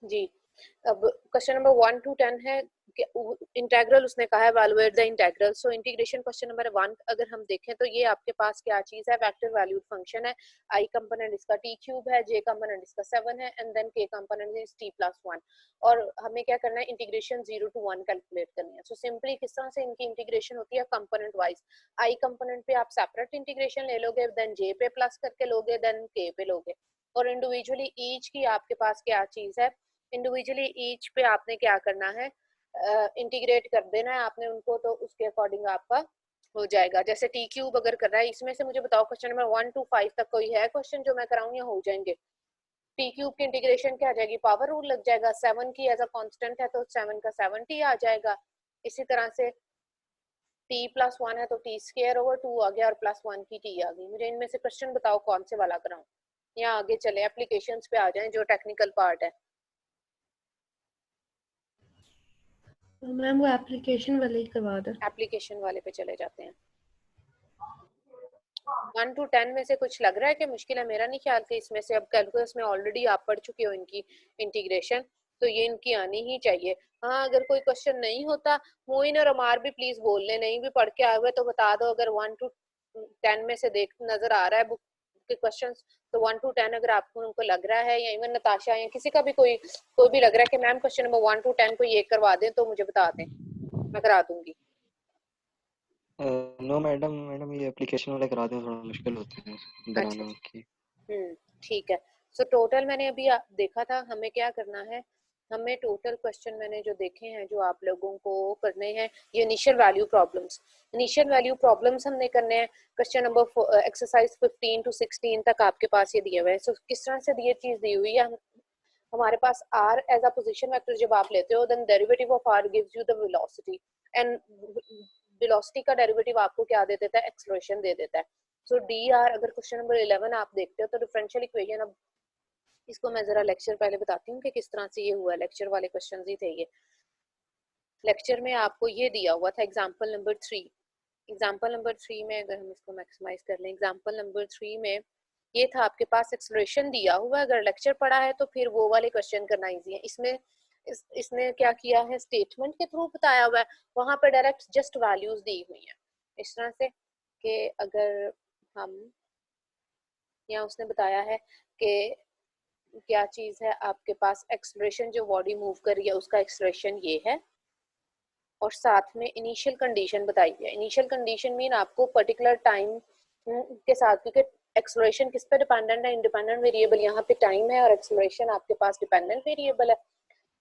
जी, अब question number 1 to 10 है कि इंटीग्रल उसने कहा है evaluate the integral. So integration question number 1 अगर हम देखें तो ये आपके पास क्या चीज है, वेक्टर वैल्यूड फंक्शन है। आई कंपोनेंट इसका t क्यूब है, j कंपोनेंट इसका 7 है and then k component is t plus 1। और हमें क्या करना है, इंटीग्रेशन 0 to 1 कैलकुलेट करनी है। सो सिंपली किस तरह से इनकी इंटीग्रेशन होती है, कंपोनेंट वाइज। आई कंपोनेंट पे आप सेपरेट इंटीग्रेशन ले लोगे, देन j पे प्लस करके लोगे, देन k पे लोगे। और इंडिविजुअली ईच की आपके पास क्या चीज है, इंडिविजुअली ईच पे आपने क्या करना है, इंटीग्रेट कर देना है आपने उनको, तो उसके अकॉर्डिंग आपका हो जाएगा। जैसे टी क्यूब अगर कर रहा है, इसमें से मुझे बताओ क्वेश्चन नंबर 1 to 5 तक कोई है क्वेश्चन जो मैं कराऊं या हो जाएंगे। टी क्यूब की इंटीग्रेशन क्या आ जाएगी, पावर रूल लग जाएगा। 7 की एज अ कांस्टेंट है तो 7 का 7t आ जाएगा। इसी तरह से t प्लस 1 है तो t स्क्वायर ओवर 2 आ गया और प्लस 1 की t आ गई। मुझे इनमें से क्वेश्चन बताओ कौन से वाला कराऊं, या आगे चले एप्लीकेशंस पे आ जाएं जो टेक्निकल पार्ट है। तो मैम वो एप्लीकेशन वाले ही करवा दो। एप्लीकेशन वाले पे चले जाते हैं। 1 to 10 में से कुछ लग रहा है कि मुश्किल है? मेरा नहीं ख्याल कि इसमें से, अब कैलकुलस में ऑलरेडी आप पढ़ चुके हो इनकी इंटीग्रेशन, तो ये इनकी आनी ही चाहिए। हाँ, अगर कोई क्वेश्चन नहीं होता, मोइन और अमार भी प्लीज बोल ले, नहीं भी पढ़ के आए हुए तो बता दो। अगर 1 to 10 में से देख नजर आ रहा है बुक के क्वेश्चन, तो 1 to 10 अगर आपको उनको लग रहा है, या इवन नताशा या किसी का भी कोई भी लग रहा है कि मैम क्वेश्चन नंबर 1 to 10 को ये करवा दें, तो मुझे बता दें, मैं करा दूंगी। नो मैडम, ये एप्लीकेशन वाले करा दें, थोड़ा मुश्किल होता है अच्छा बनाना की। ठीक है। सो टोटल मैंने अभी देखा था, हमें क्या करना है, हमें टोटल क्वेश्चन मैंने जो देखे हैं जो आप लोगों को करने हैं, ये इनिशियल वैल्यू प्रॉब्लम्स, हमने करने हैं। क्वेश्चन नंबर एक्सरसाइज 15 to 16 तक आपके पास ये दिए हुए हैं। सो किस तरह से ये चीज दी हुई है, हमारे पास r as a position vector जब आप लेते हो, then derivative of r gives you the velocity, and velocity का डेरिवेटिव आपको क्या दे देता है, एक्सेलरेशन दे देता है। सो dr, अगर क्वेश्चन नंबर 11 आप देखते हो तो डिफरेंशियल इक्वेशन, अब इसको मैं जरा लेक्चर पहले बताती हूँ कि किस तरह से ये हुआ। लेक्चर वाले क्वेश्चन ही थे ये। लेक्चर में आपको ये दिया हुआ था एग्जाम्पल नंबर 3। एग्जाम्पल नंबर 3 में अगर हम इसको मैक्सिमाइज कर लें, एग्जाम्पल नंबर 3 में ये था आपके पास एक्सलेशन दिया हुआ है। अगर लेक्चर पढ़ा है तो फिर वो वाले क्वेश्चन करना इजी है। इसमें इसने क्या किया है, स्टेटमेंट के थ्रू बताया हुआ है, वहां पे डायरेक्ट जस्ट वैल्यूज दी हुई है इस तरह से कि अगर हम, यहाँ उसने बताया है कि क्या चीज है, आपके पास एक्सलेशन जो बॉडी मूव कर रही है उसका एक्सलेशन ये है, और साथ में इनिशियल कंडीशन बताई है। इनिशियल कंडीशन मीन आपको पर्टिकुलर टाइम के साथ, क्योंकि एक्सलोरेशन किस पे डिपेंडेंट है, इंडिपेंडेंट वेरिएबल यहाँ पे टाइम है और एक्सलोरेशन आपके पास डिपेंडेंट वेरिएबल है।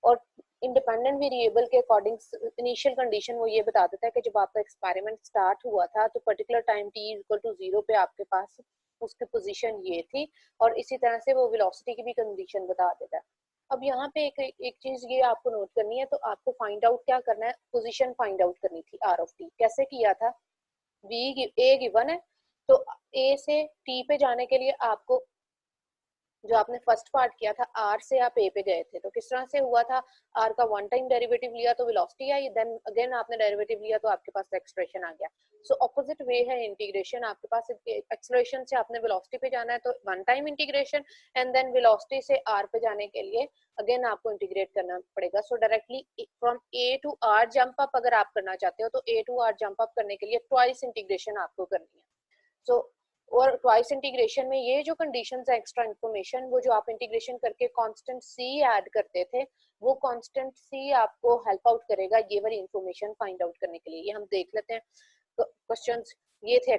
और इंडिपेंडेंट वेरिएबल के अकॉर्डिंग इनिशियल कंडीशन वो ये बता देता है कि जब आपका एक्सपेरिमेंट स्टार्ट हुआ था तो particular time t equal to 0 पे आपके पास उसकी पोजीशन ये थी, और इसी तरह से वो वेलोसिटी की भी कंडीशन बता देता है। अब यहाँ पे एक चीज ये आपको नोट करनी है, तो आपको फाइंड आउट क्या करना है, पोजीशन फाइंड आउट करनी थी r ऑफ t। कैसे किया था, a गिवन है, तो a से t पे जाने के लिए आपको, जो आपने फर्स्ट पार्ट किया था r से आप a पे गए थे, तो किस तरह से हुआ था, r का वन टाइम डेरिवेटिव लिया तो वेलोसिटी आई, देन अगेन आपने डेरिवेटिव लिया तो आपके पास एक्सप्रेशन आ गया। सो ऑपोजिट वे है इंटीग्रेशन, आपके पास एक्सलेशन से आपने वेलोसिटी पे जाना है तो one time integration, and then velocity से r पे जाने के लिए अगेन आपको इंटीग्रेट करना पड़ेगा। So directly from a to r jump up अगर आप करना चाहते हो तो a to r jump up करने के लिए ट्वाइस इंटीग्रेशन आपको करनी है। सो और ट्वाइस इंटीग्रेशन में ये जो कंडीशंस है, एक्स्ट्रा इन्फॉर्मेशन, वो जो आप इंटीग्रेशन करके कांस्टेंट c ऐड करते थे, वो कांस्टेंट c आपको हेल्प आउट करेगा ये वाली इंफॉर्मेशन फाइंड आउट करने के लिए। ये हम देख लेते हैं क्वेश्चंस। ये थे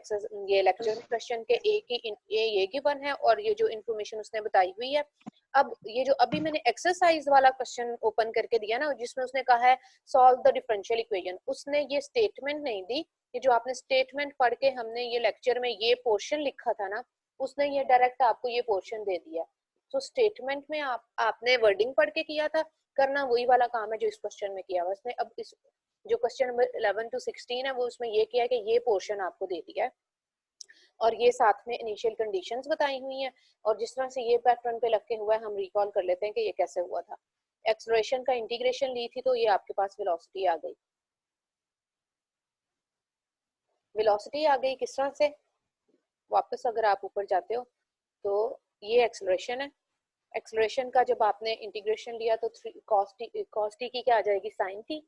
ये लेक्चर में क्वेश्चन के ये गिवन है और ये जो इन्फॉर्मेशन उसने बताई हुई है। अब ये जो अभी मैंने एक्सरसाइज वाला क्वेश्चन ओपन करके दिया ना, जिसमें उसने कहा है सॉल्व द डिफरेंशियल इक्वेशन, उसने ये स्टेटमेंट नहीं दी, ये जो आपने स्टेटमेंट पढ़ के हमने ये लेक्चर में ये पोर्शन लिखा था ना, उसने ये डायरेक्ट आपको ये पोर्शन दे दिया। तो स्टेटमेंट में आपने वर्डिंग पढ़ के किया था, करना वही वाला काम है जो इस क्वेश्चन में किया हुआ उसने। अब इस जो क्वेश्चन नंबर 11 to 16 है वो उसमें ये किया है कि ये पोर्शन आपको दे दिया है और ये साथ में इनिशियल कंडीशंस बताई हुई हैं, और जिस तरह से ये पैटर्न पे लग के हुआ है हम रिकॉल कर लेते हैं कि ये कैसे हुआ था। एक्सलेशन का इंटीग्रेशन ली थी तो ये आपके पास वेलोसिटी आ गई। वेलोसिटी आ गई किस तरह से, वापस अगर आप ऊपर जाते हो तो ये एक्सलेशन है, एक्सलेशन का जब आपने इंटीग्रेशन लिया तो cos t की क्या आ जाएगी sin t,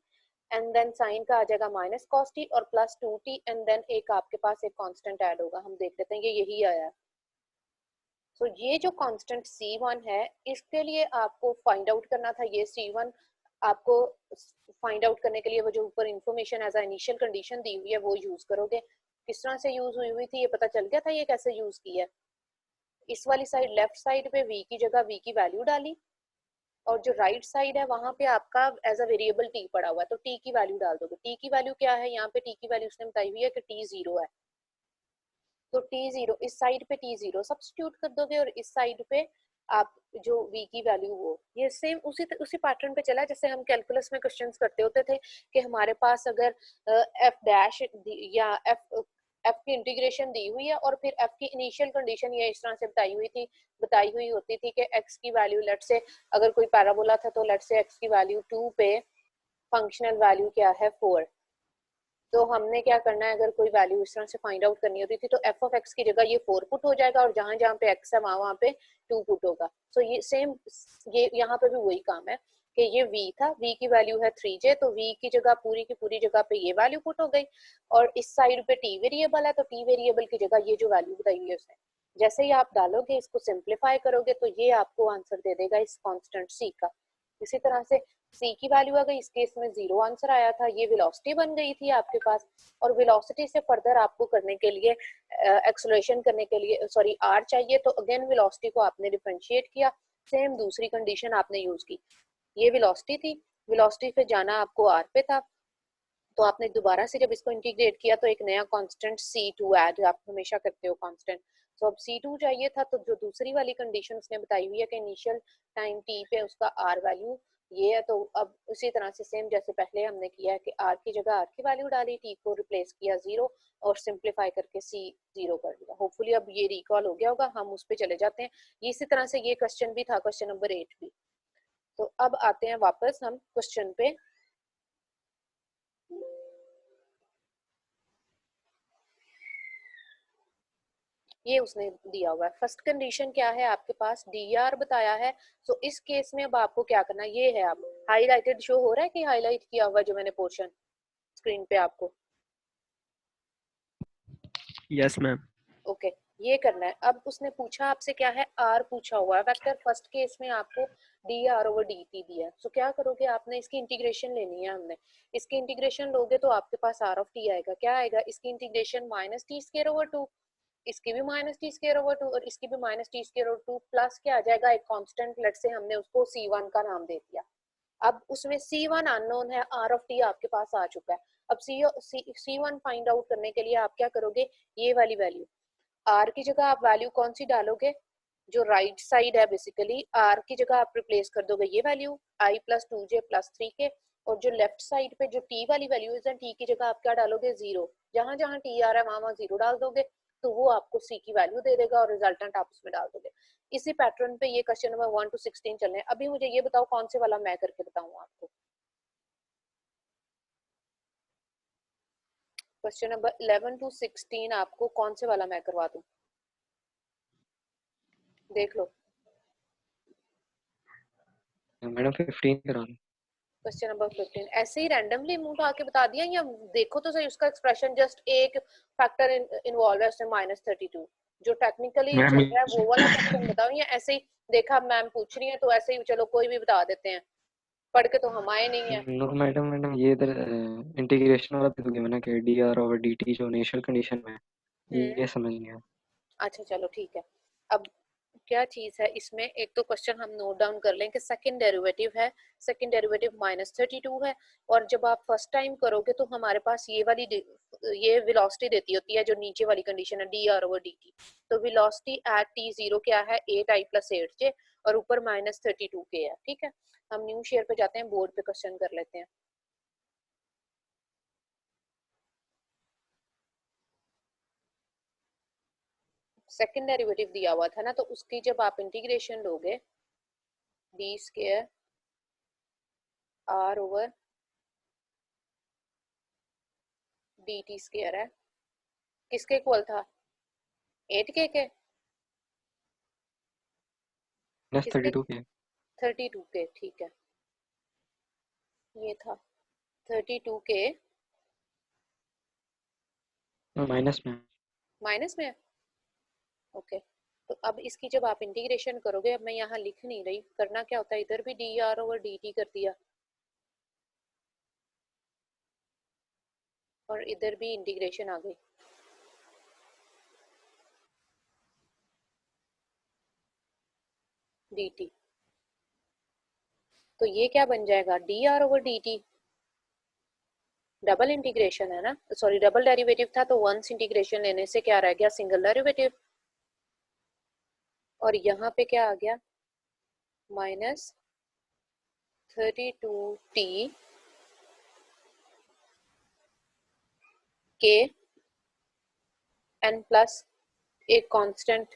and then sine का आ जाएगा माइनस cos t और प्लस 2t, एंड देन एक आपके पास एक कांस्टेंट ऐड होगा, हम देख लेते हैं ये यही आया। तो ये जो कांस्टेंट C1 है इसके लिए आपको फाइंड आउट करना था, ये C1 आपको फाइंड आउट करने के लिए वो जो ऊपर information as a initial condition दी हुई है वो यूज करोगे। किस तरह से यूज हुई थी ये पता चल गया था, ये कैसे यूज किया है। इस वाली साइड लेफ्ट साइड पे v की जगह v की वैल्यू डाली, और जो राइट साइड है वहां पे आपका एज अ वेरिएबल t पड़ा हुआ है, तो t की वैल्यू डाल दोगे। t की वैल्यू क्या है, यहाँ पे t की वैल्यू उसने बताई हुई है कि t 0 है, तो t0 इस साइड पे t0 सब्स्टिट्यूट कर दोगे, और इस साइड पे आप जो v की वैल्यू वो ये सेम उसी पैटर्न पे चला जैसे हम कैलकुलस में क्वेश्चंस करते होते थे कि हमारे पास अगर f डैश या f की इंटीग्रेशन दी हुई है और फिर f की इनिशियल कंडीशन ये इस तरह से बताई हुई होती थी कि x की वैल्यू लेट से अगर कोई पैराबोला था तो लेट से x की वैल्यू 2 पे फंक्शनल वैल्यू क्या है 4। तो हमने क्या करना है, अगर कोई वैल्यू इस तरह से फाइंड आउट करनी होती थी तो f ऑफ x की जगह ये 4 पुट हो जाएगा, और जहां जहां पे x है वहां पे 2 पुट होगा। सो ये सेम ये यहाँ पे भी वही काम है कि ये v था, v की वैल्यू है 3j, तो v की जगह पूरी की पूरी जगह पे ये वैल्यू पुट हो गई, और इस साइड पे t वेरिएबल है तो t वेरिएबल की जगह ये जो वैल्यू बताई हुई है उसने जैसे ही आप डालोगे इसको सिंप्लीफाई करोगे तो ये आपको आंसर दे देगा इस कांस्टेंट c का। इसी तरह से c की वैल्यू आ गई, इस केस में 0 आंसर आया था, ये वेलोसिटी बन गई थी आपके पास। और वेलोसिटी से फर्दर आपको करने के लिए एक्सेलरेशन करने के लिए सॉरी r चाहिए, तो अगेन वेलोसिटी को आपने डिफरेंशिएट किया, सेम दूसरी कंडीशन आपने यूज की। ये वेलोसिटी थी, वेलोसिटी पे जाना आपको r पे था, तो आपने दोबारा से जब इसको इंटीग्रेट किया तो एक नया कांस्टेंट c2 ऐड, आप हमेशा करते हो कांस्टेंट। तो अब c2 चाहिए था, तो जो दूसरी वाली कंडीशन उसने बताई हुई है कि इनिशियल टाइम t पे उसका r वैल्यू ये है, तो अब उसी तरह से सेम जैसे पहले हमने किया है कि r की जगह r की वैल्यू डाली, t को रिप्लेस किया 0 और सिंप्लीफाई करके c 0 कर दिया। होपफुली अब ये रिकॉल हो गया होगा, हम उस पर चले जाते हैं। इसी तरह से ये क्वेश्चन भी था, क्वेश्चन नंबर 8 भी। तो अब आते हैं वापस हम क्वेश्चन पे। ये उसने दिया हुआ है। फर्स्ट कंडीशन क्या है आपके पास, dr बताया है। सो इस केस में अब आपको क्या करना है, ये है आप हाईलाइटेड शो हो रहा है कि हाईलाइट किया हुआ जो मैंने पोर्शन स्क्रीन पे आपको। Yes ma'am. ओके ये करना है। अब उसने पूछा आपसे क्या है, r पूछा हुआ है वेक्टर। फर्स्ट केस में आपको dr ओवर dt दिया है। सो क्या करोगे, आपने इसकी इंटीग्रेशन लेनी है। हमने इसकी इंटीग्रेशन लोगे तो आपके पास r ऑफ t आएगा। क्या आएगा, इसकी integration minus T square over 2, इसकी भी माइनस टी स्क्वायर ओवर 2 और इसकी भी minus T square over 2, plus क्या आ जाएगा एक कांस्टेंट, लेट से हमने उसको c1 का नाम दे दिया। अब उसमें c1 अननोन है, r ऑफ t आपके पास आ चुका है। अब c1 फाइंड आउट करने के लिए आप क्या करोगे, ये वाली वैल्यू r की जगह आप वैल्यू कौन सी डालोगे, जो राइट साइड है बेसिकली r की जगह आप रिप्लेस कर दोगे ये value i plus 2j plus 3k, और जो लेफ्ट साइड पे जो t वाली वैल्यू है t की जगह आप क्या डालोगे 0, जहां जहां t आ रहा है वहां 0 डाल दोगे, तो वो आपको c की वैल्यू दे देगा और रिजल्टेंट आप उसमें डाल दोगे। इसी पैटर्न पे ये क्वेश्चन नंबर 1 to 16 चलने हैं। अभी मुझे ये बताओ कौन से वाला मैं करके बताऊं आपको। क्वेश्चन नंबर 11 to 16 आपको कौन से वाला मैं करवा दूं, देख लो। मैडम 15 करा लो। क्वेश्चन नंबर 15 ऐसे ही रैंडमली मुंह उठा के बता दिया, या देखो तो सही उसका एक्सप्रेशन, जस्ट एक फैक्टर इन्वॉल्व है उसमें -32, जो टेक्निकली मैम चल रहा है वो वाला क्वेश्चन बताओ, या ऐसे ही देखा मैम पूछ रही है तो ऐसे ही चलो कोई भी बता देते हैं, पढ़ के तो हम आए नहीं है। नो मैडम, ये इधर इंटीग्रेशन वाला दे दोगे मैंने कि dr ओवर dt जो इनिशियल कंडीशन में है, ये समझ नहीं आया। अच्छा चलो ठीक है। अब क्या चीज है इसमें, एक तो क्वेश्चन हम नोट डाउन कर लें कि सेकंड डेरिवेटिव है, सेकंड डेरिवेटिव -32 है, और जब आप फर्स्ट टाइम करोगे तो हमारे पास ये वाली ये वेलोसिटी देती होती है जो नीचे वाली कंडीशन है dr ओवर dt। तो वेलोसिटी एट t0 क्या है 8i प्लस 8j, और ऊपर -32k है। ठीक है, हम न्यू शेयर पे जाते हैं, बोर्ड पे क्वेश्चन कर लेते हैं। सेकंड डेरिवेटिव दिया हुआ था ना, तो उसकी जब आप इंटीग्रेशन लोगे d square r over dt square है, किसके इक्वल था 8k के। -32 के 32 के, ठीक है, ये था 32 के माइनस में। माइनस में है, ओके। तो अब इसकी जब आप इंटीग्रेशन करोगे, अब मैं यहाँ लिख नहीं रही, करना क्या होता है, इधर भी D R over D T कर दिया और इधर भी इंटीग्रेशन आ गई, डी टी। तो ये क्या बन जाएगा, D R over D T, double integration है ना, सॉरी डबल डेरिवेटिव था, तो वंस इंटीग्रेशन लेने से क्या रह गया, सिंगल डेरिवेटिव। और यहाँ पे क्या आ गया, माइनस 32t के n प्लस एक कांस्टेंट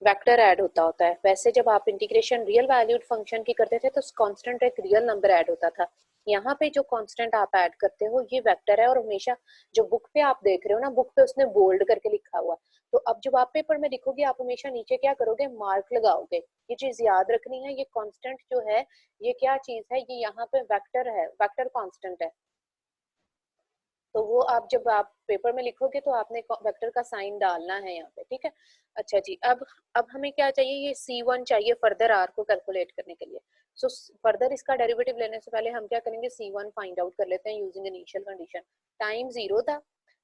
वेक्टर ऐड होता है। वैसे जब आप इंटीग्रेशन रियल वैल्यूड फंक्शन की करते थे तो कांस्टेंट एक रियल नंबर ऐड होता था। यहाँ पे जो कांस्टेंट आप ऐड करते हो ये वेक्टर है, और हमेशा जो बुक पे आप देख रहे हो ना, बुक पे उसने बोल्ड करके लिखा हुआ। तो अब जब आप पेपर में लिखोगे, आप हमेशा नीचे क्या करोगे, मार्क लगाओगे। ये चीज याद रखनी है, ये कांस्टेंट जो है ये क्या चीज है, ये यहाँ पे वेक्टर है, वेक्टर कांस्टेंट है। तो वो आप जब आप पेपर में लिखोगे तो आपने वेक्टर का साइन डालना है यहाँ पे, ठीक है। अच्छा जी, अब हमें क्या चाहिए, ये C1 चाहिए फर्दर R को कैलकुलेट करने के लिए। सो फर्दर इसका डेरिवेटिव लेने से पहले हम क्या करेंगे, C1 फाइंड आउट कर लेते हैं यूजिंग इनिशियल कंडीशन। टाइम 0 था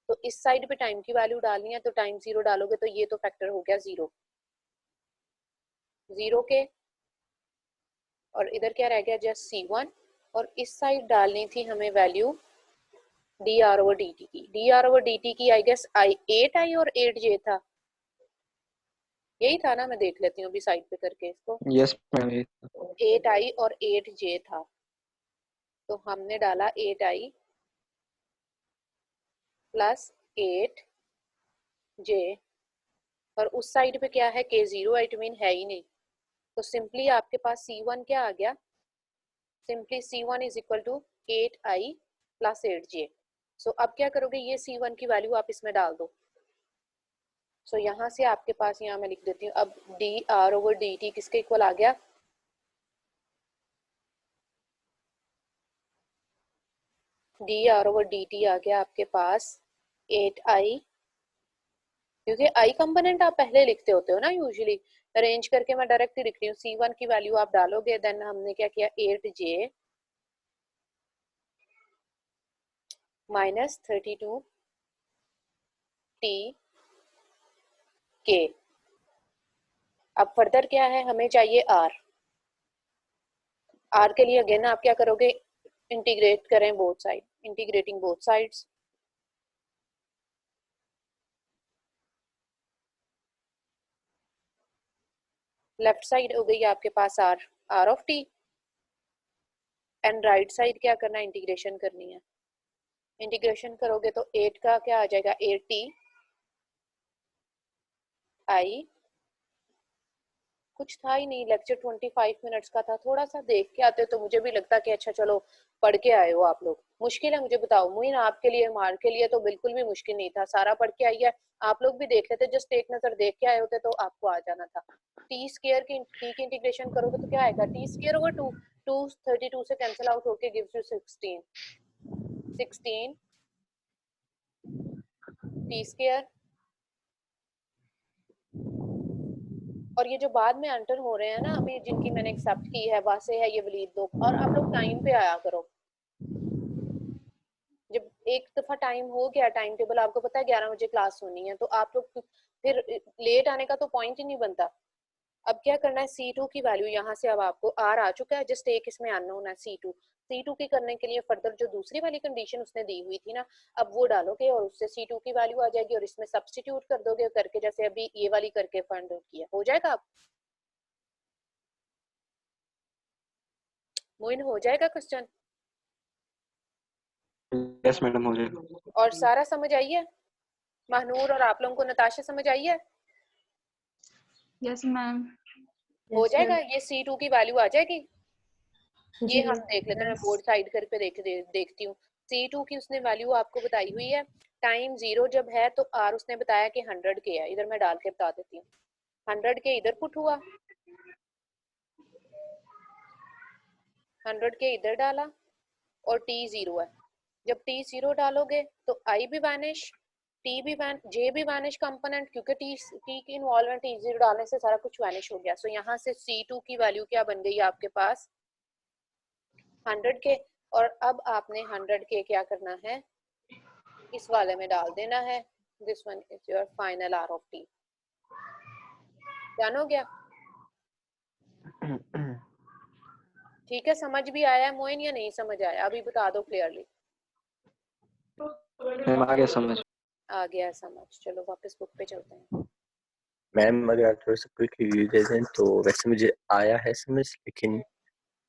तो इस साइड पे टाइम की वैल्यू डालनी है, तो टाइम 0 डालोगे तो ये तो फैक्टर हो गया 0 के, और इधर क्या रह गया, जस्ट C1। और इस साइड डालनी थी हमें value D R over D T की। D R over D T की आई गेस 8i और 8j था, यही था ना, मैं देख लेती हूँ अभी साइड पे करके इसको। Yes ma'am. 8i और 8j था, तो हमने डाला 8i प्लस 8j, और उस साइड पे क्या है, k0 इट मीन है ही नहीं, तो सिंपली आपके पास C1 क्या आ गया, simply C1 is equal to 8i plus 8j। So अब क्या करोगे, ये C1 की वैल्यू आप इसमें डाल दो। सो यहाँ से आपके पास, यहाँ मैं लिख देती हूँ, अब D R over D T किसके इक्वल आ गया, D R over D T आ गया आपके पास 8i, क्योंकि आई कंपोनेंट आप पहले लिखते होते हो ना यूजुअली, अरेंज करके मैं डायरेक्ट ही लिख रही हूँ। C1 की वैल्यू आप डालोगे, देन हमने क्या किया, 8j माइनस 32t के। अब फर्दर क्या है, हमें चाहिए R। R के लिए अगेन आप क्या करोगे, इंटीग्रेट करें both side, integrating both sides. Left side हो गई आपके पास R of t, and right side क्या करना है, इंटीग्रेशन करनी है। इंटीग्रेशन करोगे तो 8 का क्या आ जाएगा, 8t i, कुछ था ही नहीं, लेक्चर 25 मिनट्स का था, थोड़ा सा देख के आते तो मुझे भी लगता कि अच्छा चलो पढ़ के आए हो आप लोग। मुश्किल है मुझे बताओ, मुइन आपके लिए, मार के लिए तो बिल्कुल भी मुश्किल नहीं था, सारा पढ़ के आई है। आप लोग भी देख लेते, जस्ट एक नजर देख के आए होते तो आपको आ जाना था। टी स्क्वायर की टी की इंटीग्रेशन करोगे तो क्या आएगा, टी स्क्वायर ओवर 2, 32 से कैंसिल आउट होके गिव्स यू 16 टी स्क्वायर। और ये जो बाद में एंटर हो रहे हैं ना, अभी जिनकी मैंने एक्सेप्ट की है, वासे है, ये वलीद लोग, और आप लोग टाइम पे आया करो। जब एक दफा टाइम हो गया, टाइम टेबल आपको पता है 11 बजे क्लास होनी है, तो आप लोग फिर लेट आने का तो पॉइंट ही नहीं बनता। अब क्या करना है, C2 की वैल्यू यहाँ से, अब आपको R आ चुका है, जस्ट एक इसमें अननोन है C2 की करने के लिए फर्दर जो दूसरी वाली कंडीशन उसने दी हुई थी ना, अब वो डालोगे और उससे C2 की वैल्यू आ जाएगी, और इसमें सब्स्टिट्यूट कर दोगे करके, जैसे अभी ये वाली करके फाइंड आउट किया, हो जाएगा। आप मोइन हो जाएगा क्वेश्चन, यस मैडम, हो जाएगा। और सारा समझ आई है, महनूर और आप लोगों को नताशा समझ आई है? Yes ma'am. हो यस जाएगा, मैम। ये C2 की वैल्यू आ जाएगी। ये जी हम देख लेते हैं, मैं बोर्ड साइड करके देखती हूँ। C2 की उसने वैल्यू आपको बताई हुई है, टाइम 0 जब है तो R उसने बताया कि 100 के है, इधर मैं डाल के बता देती हूँ। 100 के इधर पुट हुआ, 100 के इधर डाला और t 0 है। जब t 0 डालोगे तो i भी वैनिश, t भी j भी वैनिश कंपोनेंट, क्योंकि t की इन्वॉल्वमेंट t 0 डालने से सारा कुछ वैनिश हो गया। सो यहाँ से c2 की वैल्यू क्या बन गई आपके पास 100 के। और अब आपने 100 के क्या करना है, इस वाले में डाल देना है। This one is your final r of t। Done हो गया? ठीक है, समझ भी आया मोइन या नहीं समझ आया? अभी बता दो क्लियरली। मैम आ गया समझ। आ गया समझ। चलो वापस बुक पे चलते हैं। मैम अगर आप थोड़ा सा क्विक रिव्यू दे दें तो वैसे मुझे आया है समझ, लेकिन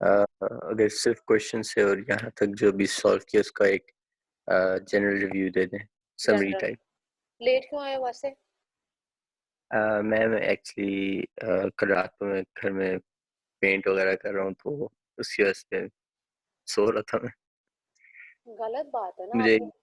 अगर सिर्फ क्वेश्चन से और यहाँ तक जो भी सॉल्व किया उसका एक जनरल रिव्यू दे दें, समरी जनरल। टाइप। लेट क्यों आए वैसे? मैम एक्चुअली कल रात को मैं घर में पेंट वगैरह कर रहा हूँ तो उसकी वजह से सो रहा था मैं। गलत बात है ना। मुझे आपने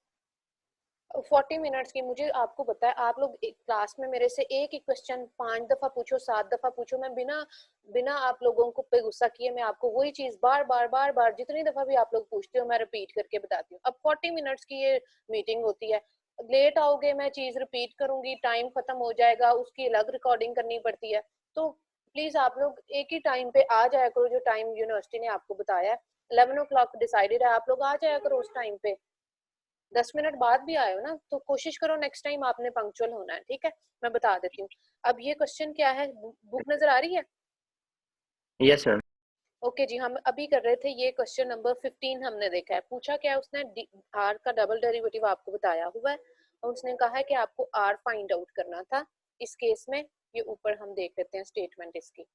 40 मिनट्स की, मुझे आपको बताया, आप लोग एक क्लास में मेरे से एक ही क्वेश्चन 5 दफा पूछो 7 दफा पूछो, मैं बिना बिना आप लोगों को पे गुस्सा किए मैं आपको वही चीज बार बार जितनी दफा भी आप लोग पूछते हो मैं रिपीट करके बताती हूँ। अब 40 मिनट्स की ये मीटिंग होती है, लेट आओगे मैं चीज रिपीट करूंगी, टाइम खत्म हो जाएगा, उसकी अलग रिकॉर्डिंग करनी पड़ती है। तो प्लीज आप लोग एक ही टाइम पे आ जाया करो, जो टाइम यूनिवर्सिटी ने आपको बताया है 11 o'clock डिसाइडेड है, आप लोग आ जाया करो उस टाइम पे। 10 मिनट बाद भी आए हो ना तो कोशिश करो नेक्स्ट टाइम आपने पंक्चुअल होना है, ठीक है? मैं बता देती हूँ। अब ये क्वेश्चन क्या है, बुक नजर आ रही है? Yes ma'am. ओके जी, हम अभी कर रहे थे ये क्वेश्चन नंबर 15 हमने देखा है। पूछा क्या उसने, आर का डबल डेरिवेटिव आपको बताया हुआ है और उसने कहा है कि आपको आर फाइंड आउट करना था। इस केस में ये ऊपर हम देख लेते हैं स्टेटमेंट इसकी।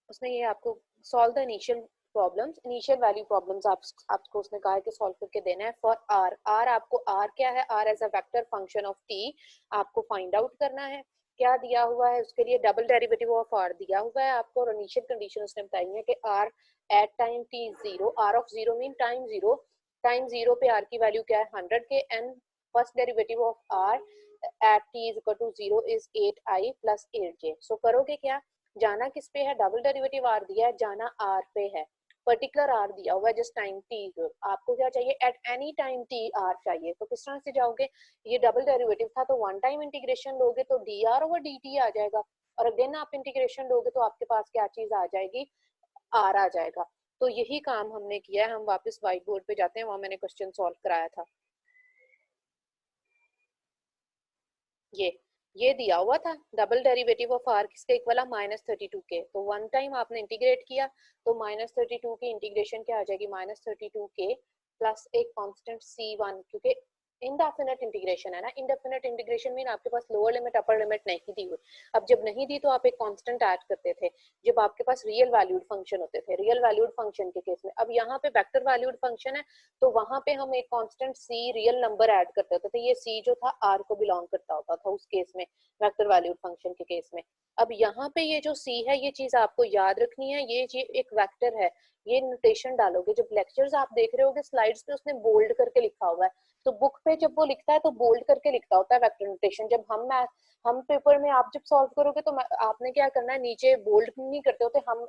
उसने ये आपको solve the initial problems, initial value problems आपको उसने कहा है कि सॉल्व करके देना है फॉर आर। आर आपको, आर क्या है, r as a vector function of t आपको फाइंड आउट करना है। क्या दिया हुआ है उसके लिए, डबल डेरिवेटिव ऑफ आर दिया हुआ है आपको और इनिशियल कंडीशन उसने बताई है कि r at time t zero, r of zero mean time zero, time zero पे आर की वैल्यू क्या है 100 k, and first derivative of r at t is equal to 0 is 8i plus 8j। So करोगे क्या, जाना किस पे है, डबल डेरिवेटिव आर दिया है, जाना आर पे है, पर्टिकुलर आर दिया हुआ है जस्ट टाइम टी। आपको क्या चाहिए, eight any time T R चाहिए। तो किस तरह से जाओगे, ये डबल डेरिवेटिव था तो वन टाइम इंटीग्रेशन लोगे तो D R over D T आ जाएगा, और अगेन आप इंटीग्रेशन लोगे तो आपके पास क्या चीज आ जाएगी, आर आ जाएगा। तो यही काम हमने किया है। हम वापस व्हाइट बोर्ड पे जाते हैं, वहां मैंने क्वेश्चन सॉल्व कराया था। ये दिया हुआ था डबल डेरिवेटिव ऑफ आर किसके इक्वल है -32 के। तो वन टाइम आपने इंटीग्रेट किया तो -32 की इंटीग्रेशन क्या आ जाएगी, -32 के प्लस एक कांस्टेंट c1, क्योंकि इनडेफिनेट इंटीग्रेशन है ना। इनडेफिनेट इंटीग्रेशन मीन आपके पास लोअर लिमिट अपर लिमिट नहीं दी हुई। अब जब नहीं दी तो आप एक कांस्टेंट ऐड करते थे जब आपके पास रियल वैल्यूड फंक्शन होते थे, रियल वैल्यूड फंक्शन के केस में। अब यहाँ पे वेक्टर वैल्यूड फंक्शन है तो वहां पे हम एक constant c real number add करते होते थे। ये c जो था r को बिलोंग करता होता था उस केस में, वेक्टर वैल्यूड फंक्शन के केस में। अब यहाँ पे ये जो c है ये चीज आपको याद रखनी है, ये एक वेक्टर है। ये नोटेशन डालोगे, जब लेक्चर्स आप देख रहे होगे स्लाइड्स पे उसने बोल्ड करके लिखा हुआ है, तो बुक पे जब वो लिखता है तो बोल्ड करके लिखता होता है वेक्टर नोटेशन। जब हम पेपर में आप जब सॉल्व करोगे तो आपने क्या करना है, नीचे बोल्ड नहीं करते होते, हम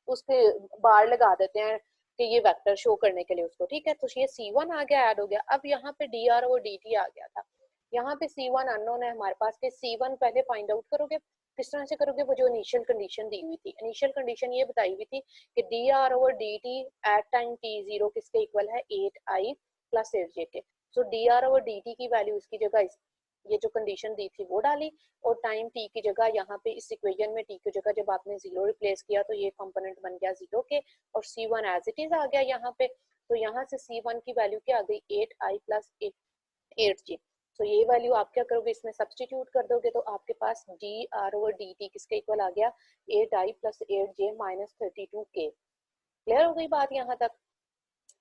उसके बार लगा देते हैं कि ये वेक्टर शो करने के लिए उसको, ठीक है? तो ये c1 आ गया, ऐड हो गया। अब यहाँ पे dr और dt आ गया था, यहाँ पे c1 अननोन है हमारे पास, के c1 पहले फाइंड आउट करोगे। किस तरह से करोगे, वो जो इनिशियल कंडीशन दी हुई थी, इनिशियल कंडीशन ये बताई हुई थी कि dr over dt at time t0 किसके इक्वल है 8i plus 8j k. So dr over dt की वैल्यू इसकी जगह ये जो कंडीशन दी थी वो डाली, और टाइम t की जगह यहाँ पे इस इक्वेशन में t की जगह जब आपने 0 रिप्लेस किया तो ये कंपोनेंट बन गया 0 के, और c1 एज इट इज आ गया यहाँ पे। तो यहाँ से c1 की वैल्यू क्या आ गई, 8i प्लस 8j। तो ये वैल्यू आप क्या करोगे, इसमें सब्सटीट्यूट कर दोगे तो आपके पास dr ओवर dt किसके इक्वल आ गया, 8i plus 8j minus 32k। Clear हो गई बात यहाँ तक?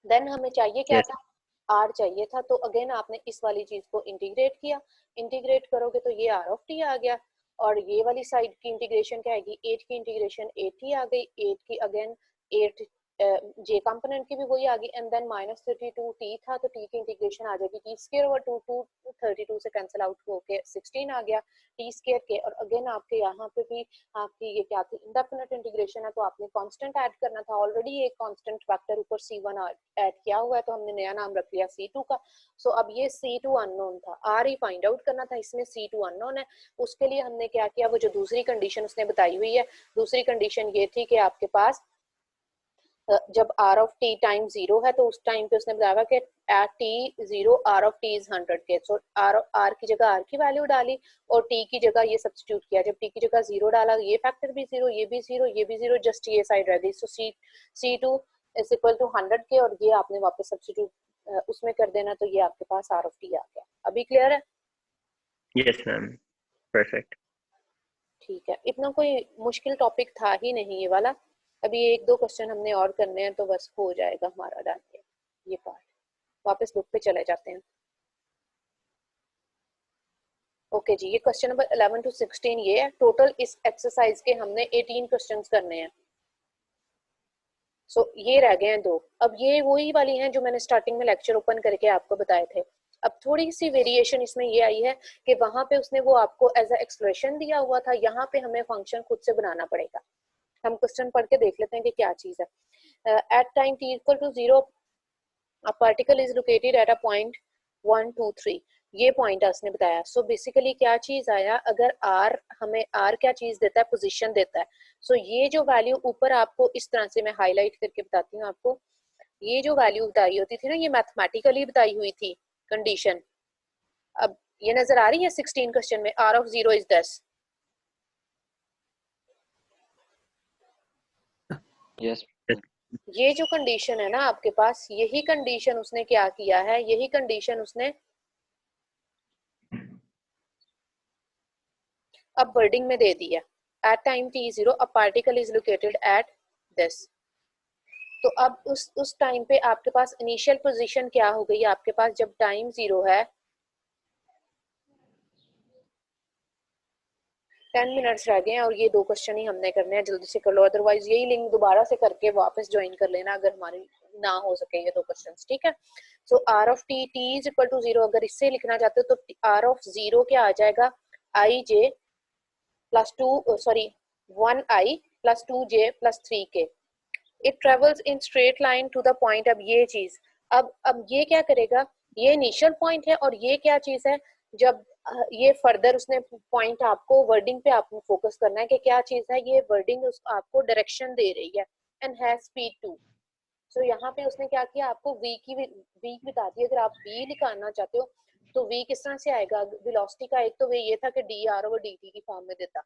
देन हमें चाहिए क्या Yes. था, r चाहिए था। तो अगेन आपने इस वाली चीज को इंटीग्रेट किया, इंटीग्रेट करोगे तो ये r ऑफ t आ गया, और ये वाली साइड की इंटीग्रेशन क्या आएगी, 8 की इंटीग्रेशन 8t आ गई, 8 की अगेन 8 जे कंपोनेंट की भी वही आ गई, एंड देन -32 टी था तो टी की इंटीग्रेशन आ जाएगी टी स्क्वायर ओवर 2 32 से कैंसिल आउट होके 16 आ गया टी स्क्वायर के। और अगेन आपके यहाँ पे भी आपकी ये क्या थी, इंडेफिनिट इंटीग्रेशन है, तो आपने कांस्टेंट ऐड करना था। ऑलरेडी एक कांस्टेंट वेक्टर ऊपर c1 ऐड किया हुआ है, तो हमने नया नाम रख लिया c2 का। सो अब ये c2 अननोन था, r ही फाइंड आउट करना था, इसमें c2 अननोन है। उसके लिए हमने क्या किया, वो जो दूसरी कंडीशन उसने बताई हुई है, दूसरी कंडीशन ये थी कि आपके पास जब r ऑफ t टाइम 0 है, तो उस टाइम पे उसने बताया कि at t 0 r of t is 100 k. So r की जगह r की वैल्यू डाली और t की जगह ये सब्स्टिट्यूट किया। जब t की जगह 0 डाला, ये फैक्टर भी 0, ये भी 0, ये भी 0, जस्ट ये साइड रह गई। सो c2 इज इक्वल टू 100 के, और ये आपने वापस सब्स्टिट्यूट उसमें कर देना, तो ये आपके पास r ऑफ t आ गया। अभी क्लियर है? Yes ma'am, perfect. ठीक है, इतना कोई मुश्किल टॉपिक था ही नहीं ये वाला। अभी एक दो क्वेश्चन हमने और करने हैं तो बस हो जाएगा हमारा डन ये पार्ट। वापस बुक पे चले जाते हैं। ओके जी, ये क्वेश्चन नंबर 11 to 16 ये है। टोटल इस एक्सरसाइज के हमने 18 क्वेश्चंस करने हैं। सो ये रह गए हैं 2। अब ये वही वाली हैं जो मैंने स्टार्टिंग में लेक्चर ओपन करके आपको बताए थे। अब थोड़ी सी वेरिएशन इसमें ये आई है कि वहां पे उसने वो आपको एज अ एक्सप्रेशन दिया हुआ था, यहाँ पे हमें फंक्शन खुद से बनाना पड़ेगा। हम क्वेश्चन पढ़ के देख लेते हैं कि क्या चीज है। At time t equal to 0 a particle is located at a point 1 2 3, ये पॉइंट उसने बताया। सो बेसिकली क्या चीज आया, अगर r हमें r क्या चीज देता है, पोजीशन देता है। सो ये जो वैल्यू ऊपर आपको इस तरह से मैं हाईलाइट करके बताती हूँ आपको, ये जो वैल्यू बताई होती थी ना, ये मैथमेटिकली बताई हुई थी कंडीशन। अब ये नजर आ रही है 16 क्वेश्चन में, r ऑफ 0 इज 10। यस ये जो कंडीशन है ना आपके पास, यही कंडीशन उसने क्या किया है, यही कंडीशन उसने अब वर्डिंग में दे दिया। At time t 0 a particle is located at this. तो अब उस टाइम पे आपके पास इनिशियल पोजीशन क्या हो गई आपके पास, जब टाइम 0 है, 10 मिनट्स रह गए हैं और ये 2 क्वेश्चन ही हमने करने हैं, जल्दी से कर लो, अदरवाइज यही लिंक दोबारा से करके वापस ज्वाइन कर लेना अगर हमारी ना हो सके ये 2 क्वेश्चंस, ठीक है। So r of t is equal to 0, अगर इससे लिखना चाहते हो तो r ऑफ 0 क्या आ जाएगा, ij plus 2 sorry 1i plus 2j plus 3k। It travels in straight line to the point. अब ये चीज, अब ये क्या करेगा, ये इनिशियल पॉइंट है, और ये क्या चीज है, जब ये फर्दर उसने पॉइंट आपको वर्डिंग पे आपको फोकस करना है कि क्या चीज है, ये वर्डिंग आपको डायरेक्शन दे रही है, एंड हैज स्पीड 2। सो यहाँ पे उसने क्या किया, आपको v बता दी। अगर आप v निकालना चाहते हो तो v किस तरह से आएगा, वेलोसिटी का एक तो वे ये था कि dr ओवर dt की फॉर्म में देता,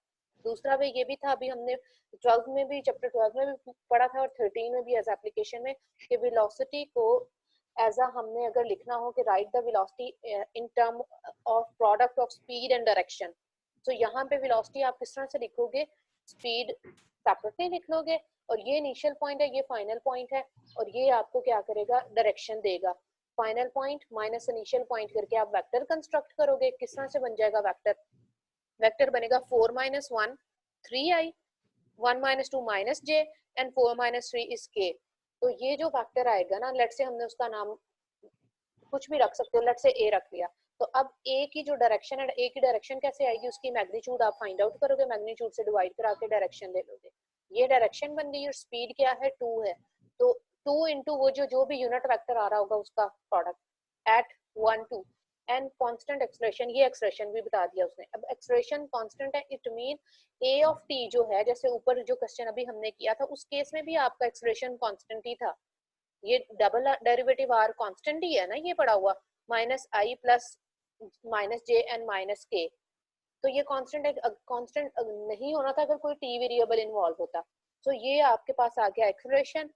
दूसरा वे ये भी था, अभी हमने 12 में भी, चैप्टर 12 में भी पढ़ा था और 13 में भी एज एप्लीकेशन में, कि वेलोसिटी को एज अ हमने अगर लिखना हो कि right the velocity in term of product of speed and direction. तो यहाँ पे वेलोसिटी आप किस तरह से लिखोगे, स्पीड सेपरेटली लिख लोगे, और ये इनिशियल पॉइंट है, ये फाइनल पॉइंट है, और ये आपको क्या करेगा, डायरेक्शन देगा। Final point minus initial point करके आप वेक्टर कंस्ट्रक्ट करोगे। किस तरह से बन जाएगा वेक्टर, वेक्टर बनेगा 4 - 1 3i, 1 - 2 -j and 4 - 3 is k। तो ये जो वेक्टर आएगा ना, लेट से हमने उसका नाम कुछ भी रख सकते हो, लेट से a रख लिया, तो अब a की जो डायरेक्शन है, a की डायरेक्शन कैसे आएगी, उसकी मैग्नीट्यूड आप फाइंड आउट करोगे, मैग्नीट्यूड से डिवाइड करा के डायरेक्शन ले लोगे। ये डायरेक्शन बन गई और स्पीड क्या है, 2 है, तो 2 इंटू वो जो भी यूनिट वेक्टर आ रहा होगा उसका product at 1 2 and constant expression, ये एक्सप्रेशन भी बता दिया उसने। अब एक्सप्रेशन कांस्टेंट है, it mean a of t जो है, जैसे ऊपर जो क्वेश्चन अभी हमने किया था उस केस में भी आपका एक्सप्रेशन कांस्टेंट ही था। ये डबल डेरिवेटिव r कांस्टेंट ही है ना, ये पड़ा हुआ -i plus -j and -k। तो ये कांस्टेंट कांस्टेंट नहीं होना था अगर कोई t वेरिएबल इन्वॉल्व होता। तो ये आपके पास आ गया expression.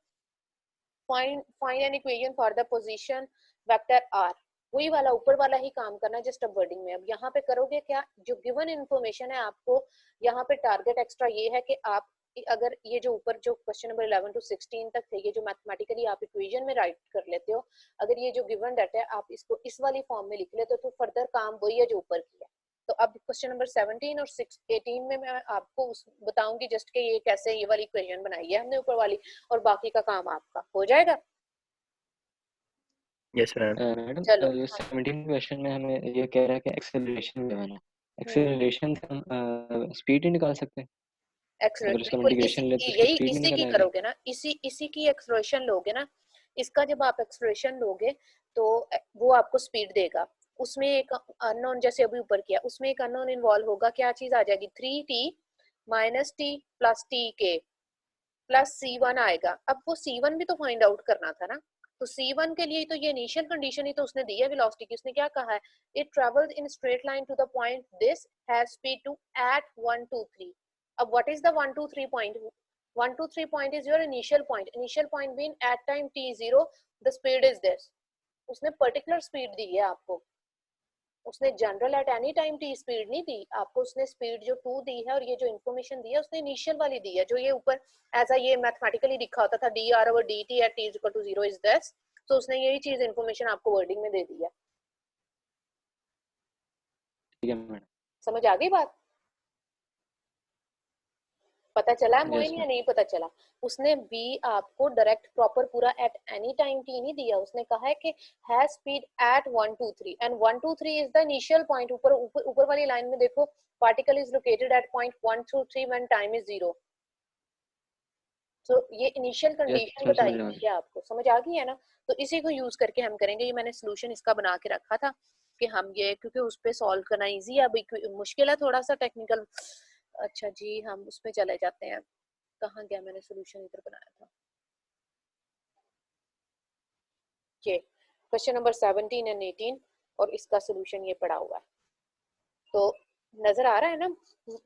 Find an equation for the position vector r, वही वाला ऊपर वाला ही काम करना है, जस्ट अब वर्डिंग में। अब यहाँ पे करोगे क्या, जो गिवन इन्फॉर्मेशन है आपको यहाँ पे टारगेट एक्स्ट्रा ये है कि आप अगर ये जो ऊपर जो क्वेश्चन नंबर 11 to 16 तक थे, ये जो मैथमेटिकली आप इक्वेशन में राइट कर लेते हो, अगर ये जो गिवन डाटा है आप इसको इस वाली फॉर्म में लिख लेते हो तो फर्दर काम वही है जो ऊपर किया। तो अब क्वेश्चन नंबर 17 और 18 में मैं आपको बताऊंगी जस्ट कि ये कैसे ये वाली इक्वेशन बनाई है हमने ऊपर वाली, और बाकी का काम आपका हो जाएगा। Yes ma'am. मैडम चलो ये 17 क्वेश्चन में हमें ये कह रहा है कि एक्सेलरेशन गिवन है, एक्सेलरेशन से हम स्पीड ही निकाल सकते हैं? अगर इसका बिल्कुल इंटीग्रेशन ले तो इसकी यही स्पीड नहीं इसी निकल की आएगी? करोगे ना, इसी की एक्सप्रेशन लोगे ना। इसका जब आप एक्सप्रेशन लोगे तो वो आपको स्पीड देगा। उसमें एक अननोन, जैसे अभी ऊपर किया, उसमें एक अननोन इन्वॉल्व होगा, क्या चीज आ जाएगी, 3t minus T plus T के प्लस C1 आएगा। अब वो C1 भी तो फाइंड आउट करना था ना, तो C1 के लिए तो ये इनिशियल कंडीशन ही तो उसने दी है वेलोसिटी की। उसने क्या कहा है, it travelled in straight line to the point this has speed two at 1 2 3। अब what is the 1 2 3 point? 1 2 3 point is your initial point, initial point been at time t0 the speed is this. उसने particular speed दी है आपको, उसने general at any time t speed नहीं दी आपको, उसने स्पीड जो 2 दी है और ये जो इन्फॉर्मेशन दी है उसने इनिशियल वाली दी है, जो ये ऊपर एज अ ये मैथमेटिकली लिखा होता था dr/dt at t is equal to 0 is this. तो उसने यही चीज इन्फॉर्मेशन आपको वर्डिंग में दे दी है। ठीक है मैडम। समझ आ गई बात? पता चला है यस मोइन या मैम। नहीं पता चला? उसने भी आपको डायरेक्ट प्रॉपर पूरा एट एनी टाइम टी नहीं दिया, उसने कहा है कि has speed at 1 2 3 and 1 2 3 is the initial point. ऊपर ऊपर ऊपर वाली लाइन में देखो, particle is located eight point 1 through 3 when time is 0। तो ये इनिशियल कंडीशन यस मैम, बताई समझ आ हुई गया। है आपको, समझ आ गई है ना? तो इसी को यूज करके हम करेंगे। ये मैंने सोल्यूशन इसका बना के रखा था कि हम ये, क्योंकि उस पे सॉल्व करना इजी है, अब मुश्किल है थोड़ा सा टेक्निकल। अच्छा जी, हम उस पे चले जाते हैं। कहाँ गया, मैंने सोल्यूशन इधर बनाया था। ये क्वेश्चन नंबर 17 एंड 18 और इसका सोल्यूशन ये पड़ा हुआ है, तो नजर आ रहा है ना,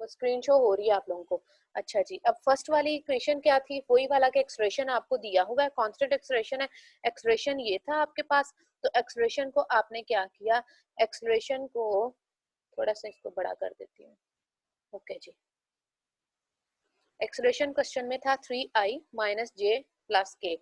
स्क्रीन शो हो रही है आप लोगों को? अच्छा जी, अब फर्स्ट वाली इक्वेशन क्या थी, वही वाला के एक्सप्रेशन आपको दिया हुआ है, कांस्टेंट एक्सप्रेशन है। एक्सप्रेशन ये था आपके पास, तो एक्सप्रेशन को आपने क्या किया, एक्सप्रेशन को थोड़ा सा इसको बड़ा कर देती हूँ। ओके जी, एक्सप्रेशन क्वेश्चन में था 3i माइनस जे प्लस के,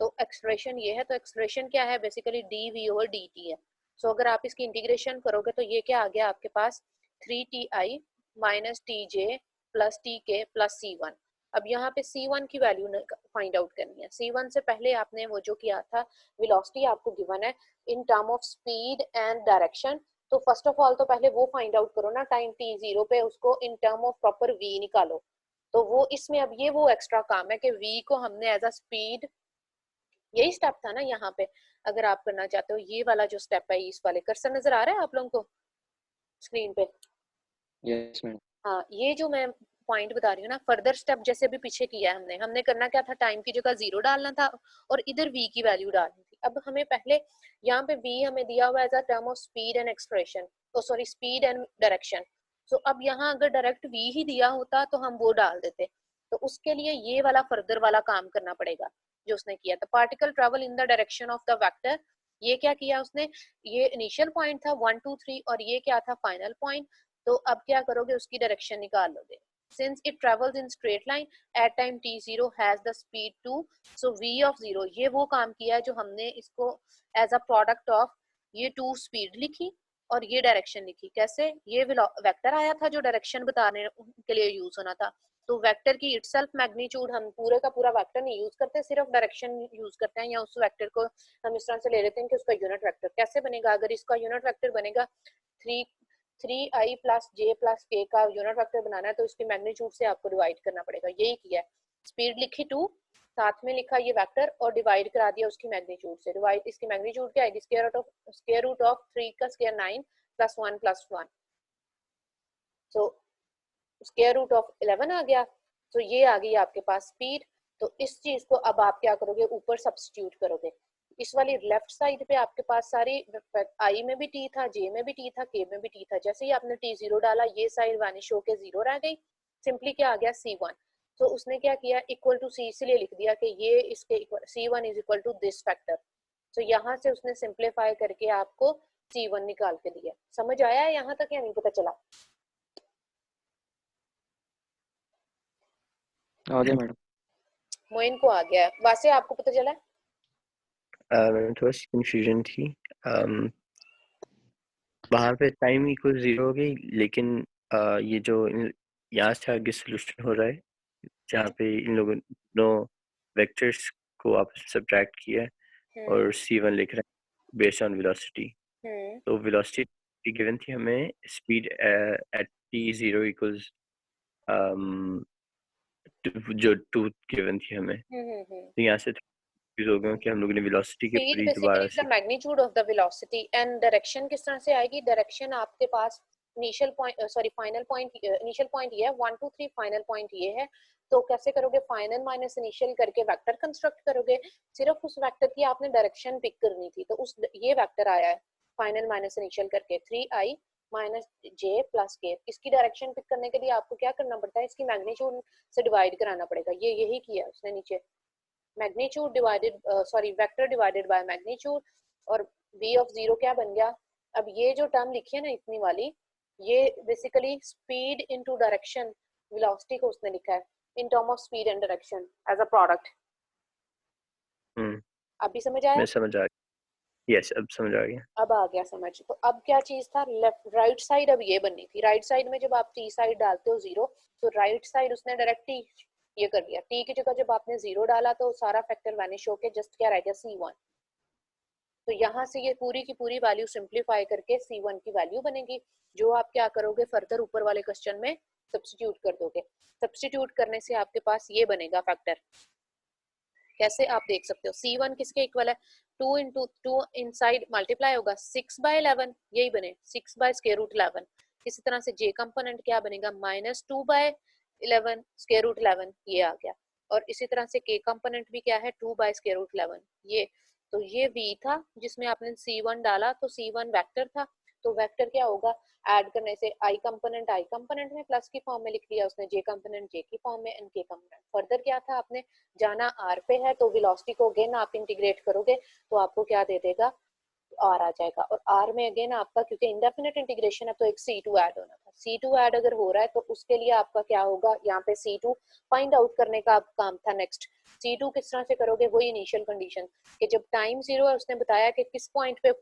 तो एक्सप्रेशन ये है, तो एक्सप्रेशन क्या है, बेसिकली dv ओवर dt है। सो अगर आप इसकी इंटीग्रेशन करोगे तो ये क्या आ गया आपके पास, 3ti minus tj plus tk plus c1। अब यहाँ पे c1 की वैल्यू फाइंड आउट करनी है। c1 से पहले आपने वो जो किया था, वेलोसिटी आपको गिवन है in term of speed and direction, तो फर्स्ट ऑफ ऑल तो पहले वो फाइंड आउट करो ना टाइम t0 पे, उसको इन टर्म ऑफ प्रॉपर v निकालो। तो वो इसमें अब ये वो एक्स्ट्रा काम है कि v को हमने एज अ स्पीड, यही स्टेप था ना यहाँ पे। अगर आप करना चाहते हो ये वाला जो स्टेप है, इस वाले कर्सर नजर आ रहा है आप लोगों को स्क्रीन पे? Yes madam. हाँ, ये जो मैं पॉइंट बता रही हूँ ना, फर्दर स्टेप जैसे अभी पीछे किया है हमने करना क्या था, टाइम की जगह 0 डालना था और इधर v की वैल्यू डालनी थी। अब हमें पहले यहाँ पे v हमें दिया हुआ as a term of speed and expression, तो sorry speed and direction. So अब यहाँ अगर डायरेक्ट v ही दिया होता तो हम वो डाल देते, तो उसके लिए ये वाला फर्दर वाला काम करना पड़ेगा जो उसने किया था। Particle travel in the direction of the vector, ये क्या किया उसने, ये इनिशियल पॉइंट था 1 2 3 और ये क्या था, फाइनल पॉइंट। तो अब क्या करोगे, उसकी डायरेक्शन निकाल लोगे। since it travels in straight line at time t0 has the speed 2, so v of 0, ये वो काम किया है जो हमने इसको as a product of ये 2 स्पीड लिखी और ये डायरेक्शन लिखी। कैसे, ये वेक्टर आया था जो डायरेक्शन बताने के लिए यूज होना था, तो वेक्टर की इटसेल्फ मैग्नीट्यूड, हम पूरे का पूरा वेक्टर नहीं यूज करते, सिर्फ डायरेक्शन यूज करते हैं, या उस वेक्टर को हम इस तरह से ले लेते हैं कि उसका यूनिट वेक्टर कैसे बनेगा। अगर इसका यूनिट वेक्टर बनेगा 3i प्लस जे प्लस के का यूनिट वेक्टर बनाना है तो इसकी मैग्नीट्यूड से आपको डिवाइड करना पड़ेगा। यही किया है, स्पीड लिखी 2, साथ में लिखा ये वेक्टर और डिवाइड करा दिया उसकी मैग्नीट्यूड से। डिवाइड, इसकी मैग्नीट्यूड क्या आएगी, स्क्वायर रूट ऑफ 3 का square 9 plus 1 plus 1, so square root of 11 आ गया। तो ये आ गई आपके पास स्पीड। तो इस चीज को अब आप क्या करोगे, ऊपर सब्स्टिट्यूट करोगे। इस वाली लेफ्ट साइड पे आपके पास सारी, आई में भी टी था, जे में भी टी था, के में भी टी था, जैसे ही आपने t0 डाला ये साइड वैनिश होके 0 रह गई, सिंपली क्या आ गया c1। तो उसने क्या किया, इक्वल टू सी इसलिए लिख दिया कि ये इसके equal, c1 is equal to this factor. तो यहाँ से उसने सिंप्लीफाई करके आपको c1 निकाल के दिया। समझ आया है यहाँ तक या नहीं पता चला? आ गया मैडम। मोइन को आ गया है, वैसे आपको पता चला? मैम थोड़ा सी कंफ्यूजन थी। वहाँ पे टाइम इक्वल 0 हो गई, लेकिन ये जो यहाँ से आगे सोल्यूशन हो रहा है जहाँ पे इन लोगों दो वेक्टर्स को आपस में सब्ट्रैक्ट किया है और C1 लिख रहे हैं बेस्ड ऑन वेलोसिटी। तो वेलोसिटी गिवन थी हमें, स्पीड एट t0 इक्वल्स जो 2 गिवन थी हमें। तो यहाँ से confuse हो गया कि हम लोगों ने वेलोसिटी के स्पीड पूरी बेसिकली दोबारा is the magnitude of the velocity and direction किस तरह से आएगी? डायरेक्शन आपके पास initial point sorry final point, initial point ये है 1 2 3, फाइनल पॉइंट ये है। तो कैसे करोगे? फाइनल माइनस इनिशियल करके वेक्टर कंस्ट्रक्ट करोगे। सिर्फ उस वेक्टर की आपने डायरेक्शन पिक करनी थी, तो उस ये वेक्टर आया है फाइनल माइनस इनिशियल करके 3i माइनस जे प्लस के। इसकी डायरेक्शन पिक करने के लिए आपको क्या करना पड़ता है? इसकी मैग्नीट्यूड से डिवाइड कराना पड़ेगा। ये यही किया उसने नीचे, magnitude divided vector divided by magnitude, और v ऑफ 0 क्या बन गया? अब ये जो टर्म लिखी है ना इतनी वाली, ये basically speed into direction, velocity को उसने लिखा है in term of speed and direction as a product. अभी समझ आया? मैं समझ आ गया। यस, अब समझ आ गया। अब आ गया समझ। तो अब क्या चीज था? लेफ्ट राइट साइड अब ये बननी थी। राइट साइड में जब आप t साइड डालते हो 0, तो राइट साइड उसने डायरेक्ट t ये कर दिया। t की जगह जब आपने 0 डाला तो सारा फैक्टर वैनिश होके जस्ट क्या रह गया? C1। तो यहाँ से ये पूरी की पूरी वैल्यू सिंप्लीफाई करके C1 की वैल्यू बनेगी, जो आप क्या करोगे? फर्दर ऊपर वाले क्वेश्चन में सब्स्टिट्यूट कर दोगे। सब्स्टिट्यूट करने से आपके पास ये बनेगा फैक्टर। कैसे आप देख सकते हो? C1 किसके इक्वल है? 2 इंटू 2 इनसाइड मल्टीप्लाई होगा 6/11, यही बने 6/√11। इसी तरह से j कंपोनेंट क्या बनेगा? -2/11 √11, ये आ गया। और इसी तरह से k कंपोनेंट भी क्या है? 2/√11, ये। तो ये v था जिसमें आपने C1 डाला, तो C1 वेक्टर था। तो वेक्टर क्या होगा? ऐड करने से i कंपोनेंट में प्लस की फॉर्म में लिख लिया उसने, j कंपोनेंट j की फॉर्म में, एंड k कंपोनेंट। फर्दर क्या था? आपने जाना r पे है, तो वेलोसिटी को अगेन आप इंटीग्रेट करोगे तो आपको क्या दे देगा? r आ जाएगा। और r में अगेन आपका, क्योंकि इंडेफिनिट इंटीग्रेशन है, तो एक c2 ऐड होना था। c2 ऐड अगर हो रहा है तो उसके लिए आपका क्या होगा? यहाँ पे c2 फाइंड आउट करने का काम था। नेक्स्ट c2 किस तरह से करोगे? वही इनिशियल कंडीशन कि जब टाइम 0 है, उसने बताया कि किस पॉइंट पे